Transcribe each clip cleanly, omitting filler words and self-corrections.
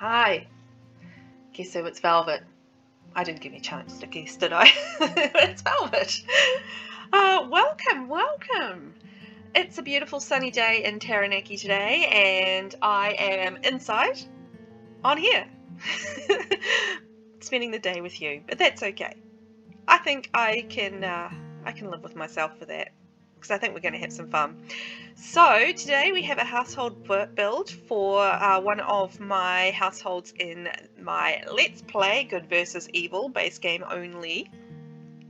Hi, guess who? It's Velvet. I didn't give you a chance to guess, did I? It's Velvet. Welcome. It's a beautiful sunny day in Taranaki today, and I am inside on here, spending the day with you. But that's okay. I think I can live with myself for that, because I think we're going to have some fun. So today we have a household build for one of my households in my Let's Play Good vs Evil base game only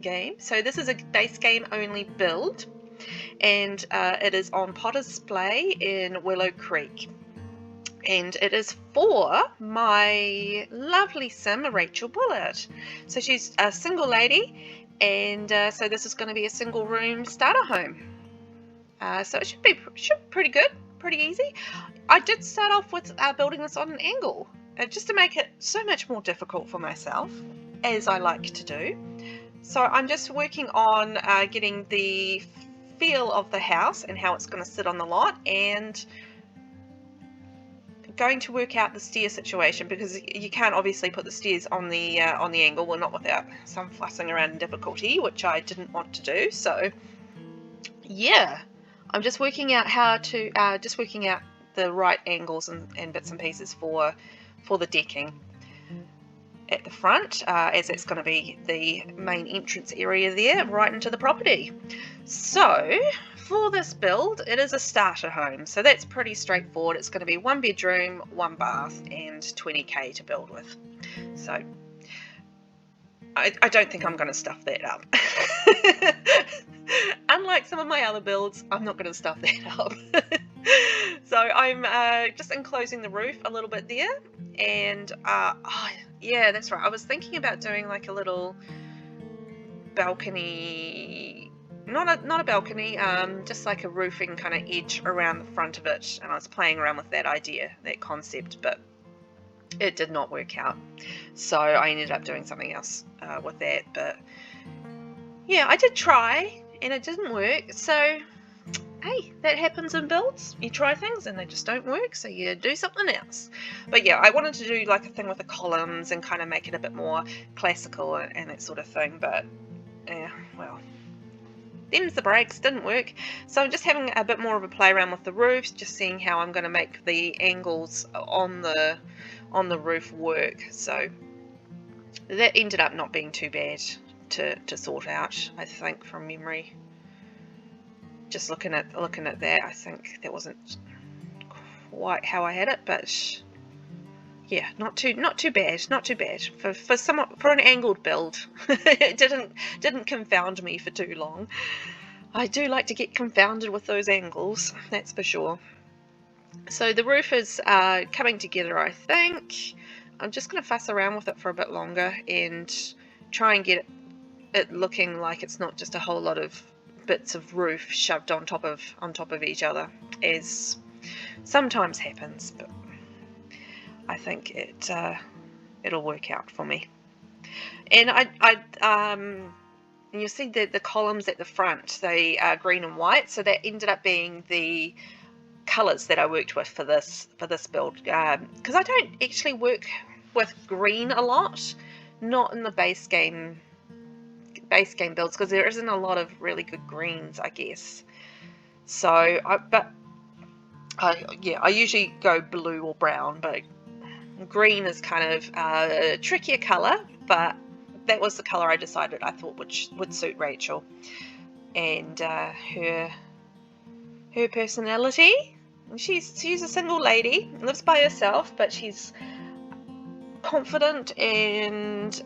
game. So this is a base game only build, and it is on Potter's Play in Willow Creek. And it is for my lovely sim, Rachel Bullitt. So she's a single lady, and so this is going to be a single room starter home. So it should be pretty good, pretty easy. I did start off with building this on an angle, just to make it so much more difficult for myself, as I like to do. So I'm just working on getting the feel of the house and how it's going to sit on the lot, and going to work out the stair situation, because you can't obviously put the stairs on the angle, well, not without some fussing around and difficulty, which I didn't want to do. So yeah, I'm just working out how to working out the right angles and bits and pieces for the decking at the front, as it's going to be the main entrance area there right into the property. So for this build, it is a starter home, so that's pretty straightforward. It's going to be 1 bedroom, 1 bath, and 20k to build with. So I don't think I'm going to stuff that up. Unlike some of my other builds, I'm not going to stuff that up. So I'm just enclosing the roof a little bit there, and oh, yeah, that's right, I was thinking about doing like a little balcony, not a balcony, just like a roofing kind of edge around the front of it, and I was playing around with that idea, that concept, but it did not work out, so I ended up doing something else with that. But yeah, I did try and it didn't work, so hey, that happens in builds. You try things and they just don't work, so you do something else. But yeah, I wanted to do like a thing with the columns and kind of make it a bit more classical and that sort of thing, but yeah, well, them's the breaks, didn't work. So I'm just having a bit more of a play around with the roofs, just seeing how I'm going to make the angles on the roof work. So that ended up not being too bad to sort out, I think, from memory. Just looking at that, I think that wasn't quite how I had it, but yeah, not too bad for an angled build. It didn't confound me for too long. I do like to get confounded with those angles, that's for sure. So the roof is coming together, I think. I'm just going to fuss around with it for a bit longer and try and get it looking like it's not just a whole lot of bits of roof shoved on top of each other, as sometimes happens, but I think it'll work out for me. And and you'll see that the columns at the front, they are green and white, so that ended up being the colors that I worked with for this build, because I don't actually work with green a lot, not in the base game builds, because there isn't a lot of really good greens, I guess. So I usually go blue or brown, but green is kind of a trickier color, but that was the color I decided I thought would suit Rachel and her personality. She's a single lady, lives by herself, but she's confident and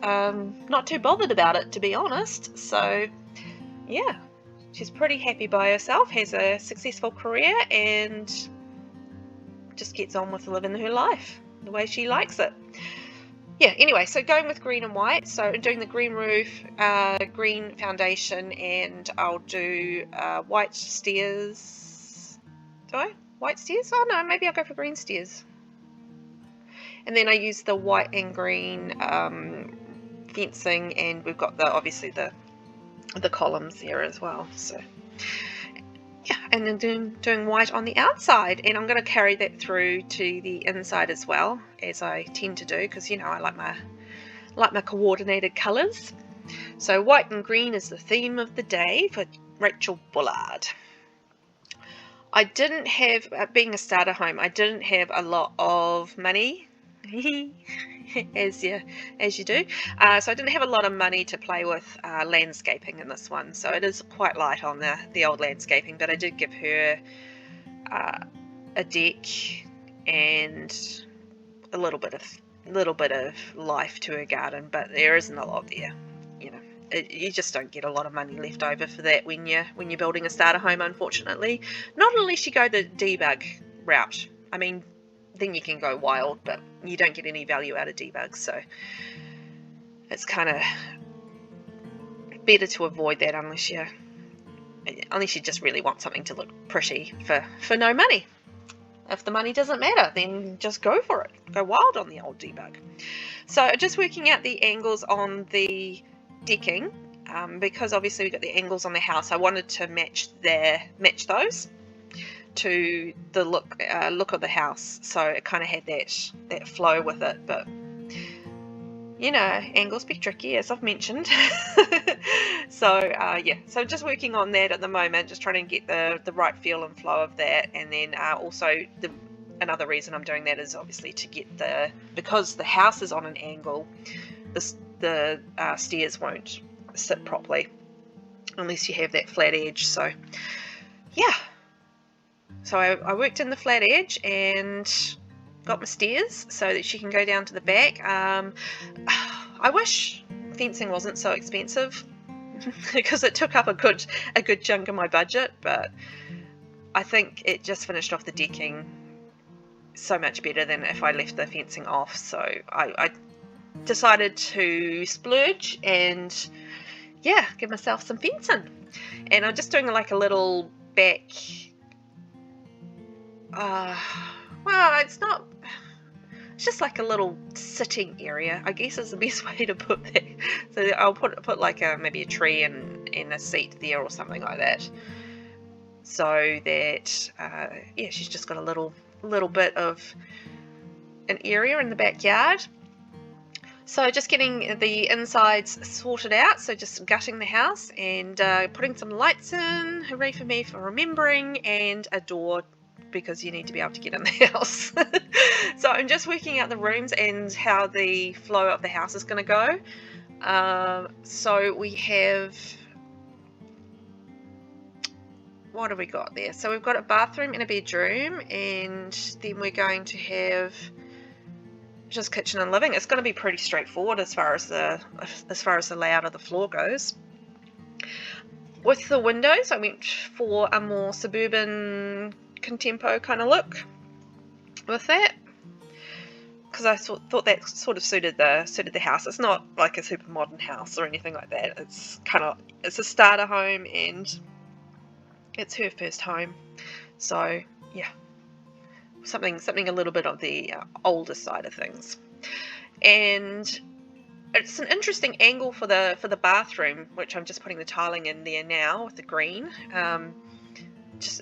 not too bothered about it, to be honest. So yeah, she's pretty happy by herself, has a successful career, and just gets on with living her life the way she likes it. Yeah, anyway, so going with green and white, so doing the green roof, green foundation, and I'll do white stairs. Do I? White stairs? Oh no, maybe I'll go for green stairs. And then I use the white and green fencing, and we've got obviously the columns there as well. So yeah, and then doing white on the outside, and I'm going to carry that through to the inside as well, as I tend to do, because, you know, I like my coordinated colours. So white and green is the theme of the day for Rachel Bullard. I didn't have, being a starter home, I didn't have a lot of money, as you do. So I didn't have a lot of money to play with landscaping in this one. So it is quite light on the old landscaping, but I did give her a deck and a little bit of life to her garden, but there isn't a lot there. You know, you just don't get a lot of money left over for that when you're building a starter home, unfortunately. Not unless you go the debug route. I mean, then you can go wild, but you don't get any value out of debugs, so it's kind of better to avoid that unless you just really want something to look pretty for no money. If the money doesn't matter, then just go for it. Go wild on the old debug. So just working out the angles on the decking, because obviously we've got the angles on the house. I wanted to match those to the look of the house, so it kind of had that flow with it. But you know, angles be tricky, as I've mentioned. So yeah, so just working on that at the moment, just trying to get the right feel and flow of that. And then also another reason I'm doing that is obviously to get because the house is on an angle, the stairs won't sit properly unless you have that flat edge. So yeah, so I worked in the flat edge and got my stairs so that she can go down to the back. I wish fencing wasn't so expensive because it took up a good chunk of my budget, but I think it just finished off the decking so much better than if I left the fencing off. So I decided to splurge and yeah, give myself some fencing. And I'm just doing like a little back, well, it's just like a little sitting area, I guess is the best way to put that. So I'll put like maybe a tree and a seat there or something like that, so that yeah, she's just got a little bit of an area in the backyard. So just getting the insides sorted out, so just gutting the house and putting some lights in, hooray for me for remembering, and a door, because you need to be able to get in the house. So I'm just working out the rooms and how the flow of the house is going to go. So we have, what have we got there? So we've got a bathroom and a bedroom, and then we're going to have just kitchen and living. It's going to be pretty straightforward as far as the layout of the floor goes. With the windows, I went for a more suburban contempo kind of look with that, because I thought that sort of suited the house. It's not like a super modern house or anything like that. It's a starter home and it's her first home. So yeah, something a little bit of the older side of things. And it's an interesting angle for the bathroom, which I'm just putting the tiling in there now with the green.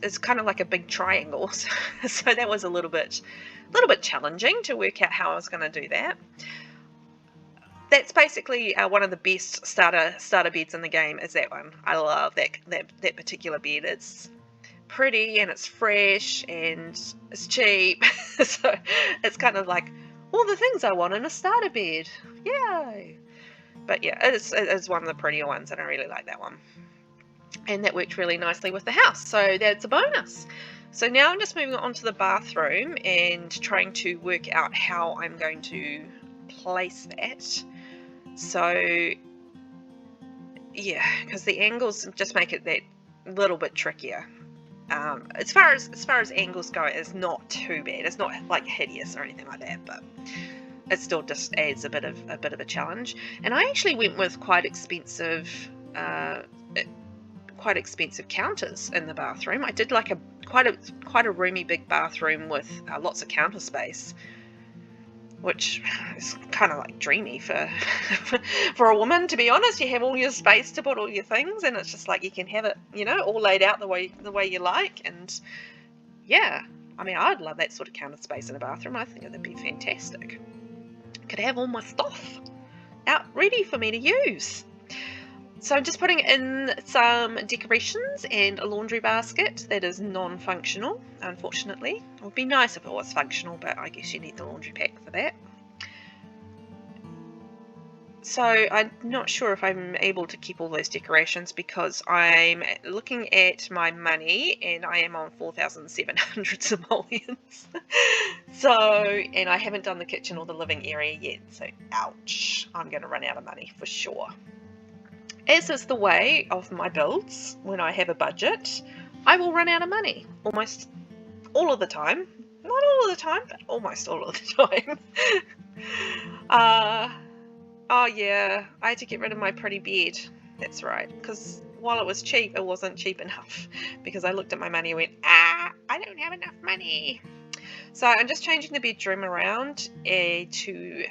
It's kind of like a big triangle, so that was a little bit challenging to work out how I was going to do that. That's basically one of the best starter beds in the game, is that one. I love that particular bed. It's pretty and it's fresh and it's cheap. So it's kind of like all the things I want in a starter bed. Yay! But yeah, it's one of the prettier ones, and I really like that one. And that worked really nicely with the house, so that's a bonus. So now I'm just moving on to the bathroom and trying to work out how I'm going to place that. So yeah, because the angles just make it that little bit trickier. As far as angles go, it's not too bad. It's not like hideous or anything like that, but it still just adds a bit of a challenge. And I actually went with quite expensive counters in the bathroom. I did like quite a roomy big bathroom with lots of counter space. which is kind of like dreamy for for a woman, to be honest. You have all your space to put all your things, and it's just like you can have it, you know, all laid out the way you like. And yeah, I mean, I'd love that sort of counter space in a bathroom. I think it'd be fantastic. Could have all my stuff out ready for me to use. So I'm just putting in some decorations and a laundry basket that is non-functional, unfortunately. It would be nice if it was functional, but I guess you need the laundry pack for that. So I'm not sure if I'm able to keep all those decorations because I'm looking at my money and I am on 4,700 simoleons. So, and I haven't done the kitchen or the living area yet, so ouch, I'm going to run out of money for sure. As is the way of my builds, when I have a budget, I will run out of money almost all of the time. Not all of the time, but almost all of the time. Oh yeah, I had to get rid of my pretty bed. That's right, because while it was cheap, it wasn't cheap enough. Because I looked at my money and went, I don't have enough money. So I'm just changing the bedroom around to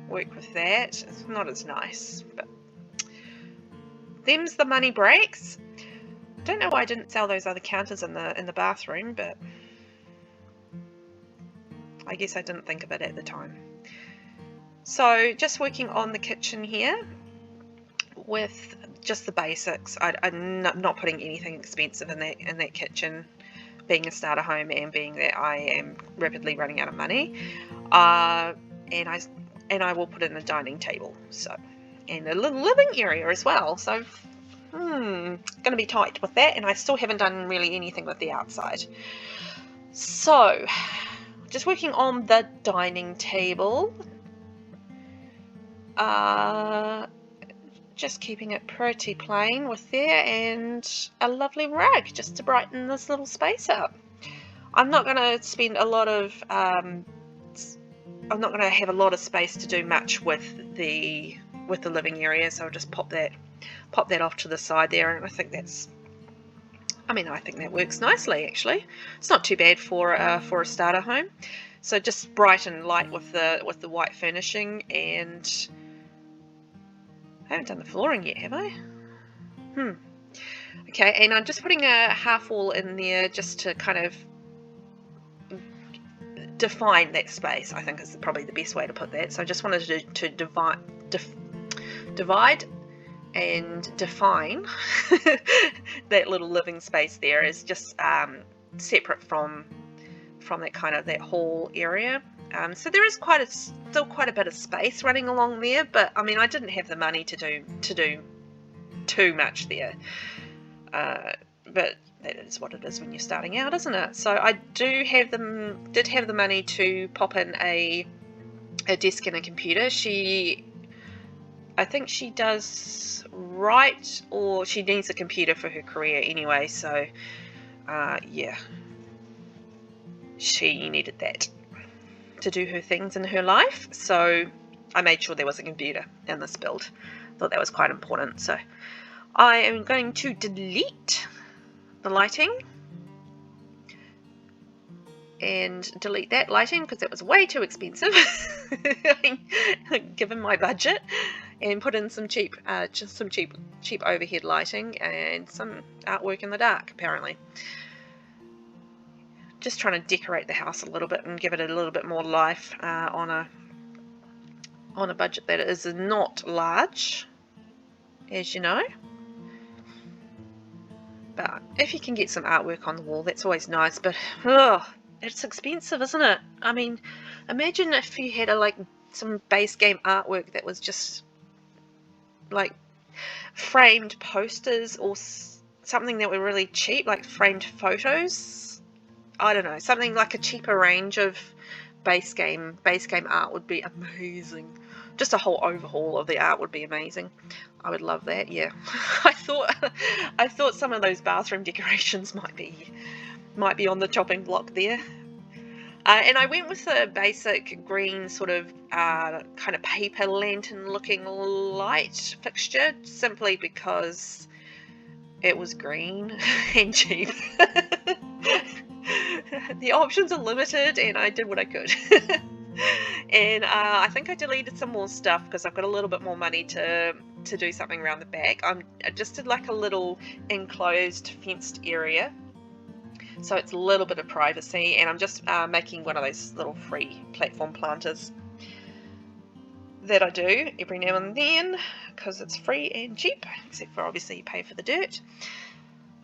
work with that. It's not as nice, but them's the money breaks. Don't know why I didn't sell those other counters in the bathroom, but I guess I didn't think of it at the time. So just working on the kitchen here with just the basics. I'm not putting anything expensive in that kitchen, being a starter home and being that I am rapidly running out of money. And I will put in a dining table, so, and a little living area as well. So going to be tight with that, and I still haven't done really anything with the outside. So just working on the dining table. Just keeping it pretty plain with there, and a lovely rug just to brighten this little space up. I'm not going to spend a lot of I'm not going to have a lot of space to do much with the living area, so I'll just pop that off to the side there, and I think that works nicely actually. It's not too bad for a starter home. So just bright and light with the white furnishing, and I haven't done the flooring yet, have I? Okay, and I'm just putting a half wall in there just to kind of define that space, I think is probably the best way to put that. So I just wanted to divide and define that little living space there is just separate from that hall area. So there is still quite a bit of space running along there, but I mean I didn't have the money to do too much there. But that is what it is when you're starting out, isn't it? So I did have the money to pop in a desk and a computer. I think she does write, or she needs a computer for her career anyway, so yeah, she needed that to do her things in her life, so I made sure there was a computer in this build. Thought that was quite important. So I am going to delete the lighting and delete that lighting because it was way too expensive given my budget, and put in some cheap overhead lighting and some artwork in the dark apparently. Just trying to decorate the house a little bit and give it a little bit more life on a budget that is not large, as you know. But if you can get some artwork on the wall, that's always nice. But it's expensive, isn't it? I mean, imagine if you had some base game artwork that was just like framed posters or something that were really cheap, like framed photos. I don't know, something like a cheaper range of base game art would be amazing. Just a whole overhaul of the art would be amazing. I would love that. Yeah, I thought some of those bathroom decorations might be on the chopping block there. And I went with a basic green sort of kind of paper lantern looking light fixture, simply because it was green and cheap. The options are limited, and I did what I could. And I think I deleted some more stuff because I've got a little bit more money to do something around the back. I just did like a little enclosed fenced area, so it's a little bit of privacy, and I'm just making one of those little free platform planters that I do every now and then because it's free and cheap, except for obviously you pay for the dirt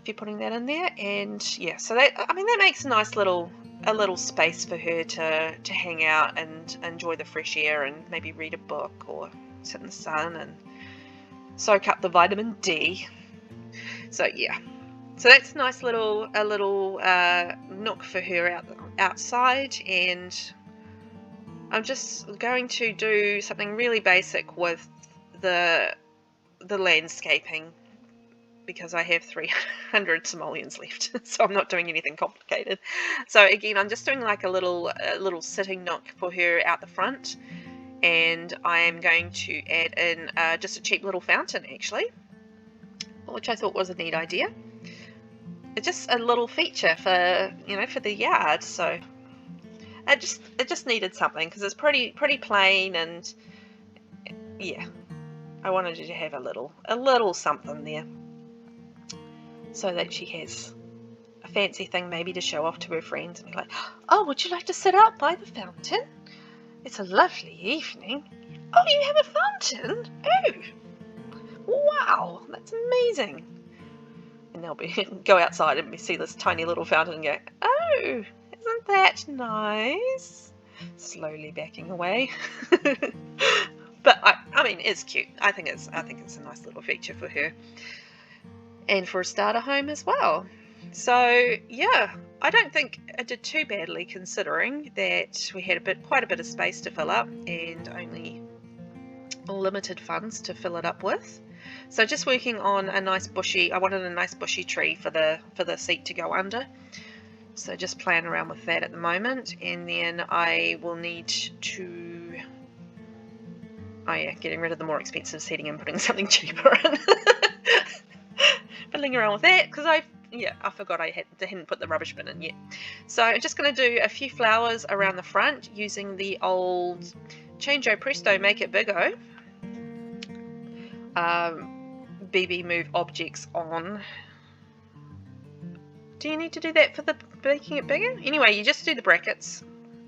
if you're putting that in there. And yeah, so that, I mean, that makes a nice little space for her to hang out and enjoy the fresh air and maybe read a book or sit in the sun and soak up the vitamin D. So yeah, so that's a nice little nook for her outside. And I'm just going to do something really basic with the landscaping because I have 300 simoleons left, so I'm not doing anything complicated. So again, I'm just doing like a little sitting nook for her out the front, and I am going to add in just a cheap little fountain actually, which I thought was a neat idea. It's just a little feature for, you know, for the yard. So it just needed something because it's pretty plain, and yeah, I wanted her to have a little something there, so that she has a fancy thing maybe to show off to her friends and be like, oh, would you like to sit out by the fountain? It's a lovely evening. Oh, you have a fountain? Oh, wow, that's amazing. And they'll go outside and see this tiny little fountain and go, oh, isn't that nice? Slowly backing away. But I mean, it's cute. I think it's a nice little feature for her, and for a starter home as well. So yeah, I don't think it did too badly considering that we had quite a bit of space to fill up and only limited funds to fill it up with. So just working on a nice bushy, I wanted a nice bushy tree for the seat to go under. So just playing around with that at the moment, and then I will need to, oh yeah, getting rid of the more expensive seating and putting something cheaper in. Fiddling around with that because I forgot I hadn't put the rubbish bin in yet. So I'm just going to do a few flowers around the front using the old Change-O Presto Make It Bigger BB Move Objects on. Do you need to do that for the making it bigger? Anyway, you just do the brackets.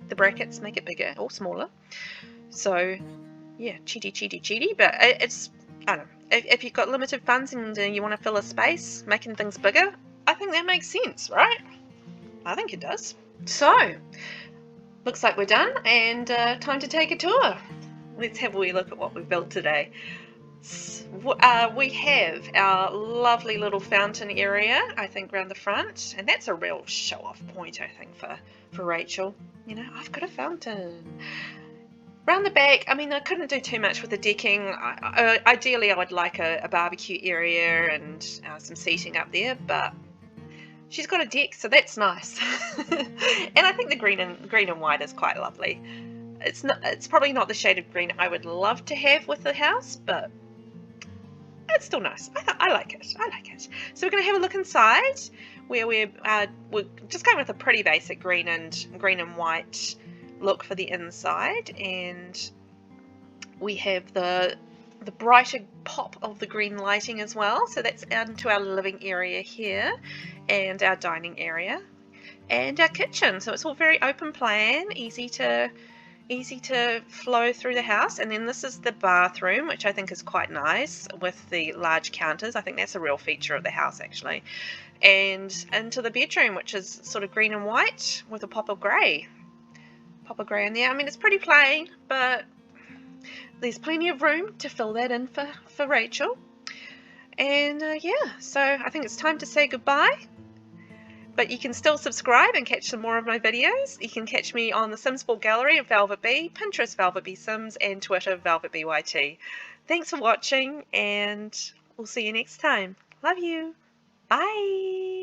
The brackets make it bigger or smaller. So yeah, cheaty, but it's, I don't know, if you've got limited funds and you want to fill a space, making things bigger, I think that makes sense, right? I think it does. So, looks like we're done, and time to take a tour. Let's have a wee look at what we've built today. We have our lovely little fountain area, I think, around the front, and that's a real show-off point, I think, for Rachel. You know, I've got a fountain. Around the back, I mean, I couldn't do too much with the decking. Ideally, I would like a barbecue area and some seating up there, but she's got a deck, so that's nice. And I think the green and white is quite lovely. It's probably not the shade of green I would love to have with the house, but it's still nice. I like it. I like it. So we're going to have a look inside, where we're just going with a pretty basic green and white look for the inside, and we have the brighter pop of the green lighting as well. So that's out into our living area here, and our dining area, and our kitchen. So it's all very open plan, easy to flow through the house. And then this is the bathroom, which I think is quite nice with the large counters. I think that's a real feature of the house actually. And into the bedroom, which is sort of green and white with a pop of grey in there. I mean, it's pretty plain, but there's plenty of room to fill that in for Rachel. And yeah, so I think it's time to say goodbye. But you can still subscribe and catch some more of my videos. You can catch me on the Sims 4 gallery of VelvettB, Pinterest VelvettB Sims, and Twitter VelvettBYT. Thanks for watching, and we'll see you next time. Love you. Bye.